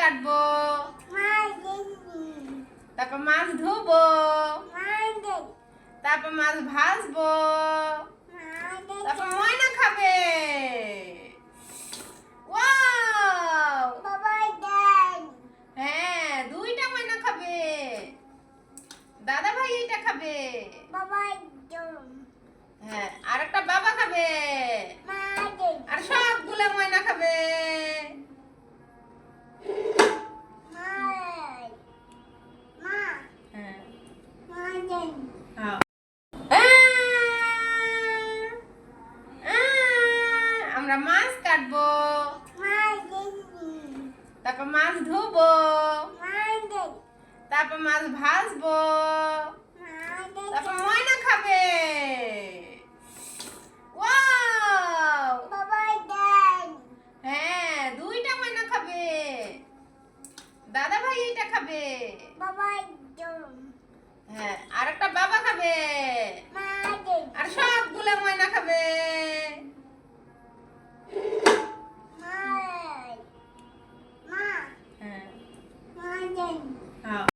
কাটবো, তারপর মাছ ধুবো, তারপর মাছ ভাজবো, তারপর ময়না খাবে। ওয়াও! হ্যাঁ, দুইটা ময়না খাবে। দাদা ভাই এটা খাবে। হ্যাঁ, আর একটা বাবা খাবে। আর সবগুলো ময়না খাবে। হ্যাঁ। হ্যাঁ। আমরা মাছ কাটবো, তারপর মাছ ধুবো, তারপর মাছ ভাজবো, তারপর ময়না খাবে। ওয়াও! হ্যাঁ, দুইটা ময়না খাবে। দাদা ভাই এটা খাবে। হ্যাঁ, আর একটা বাবা খাবে। আর সবগুলো ময়না খাবে।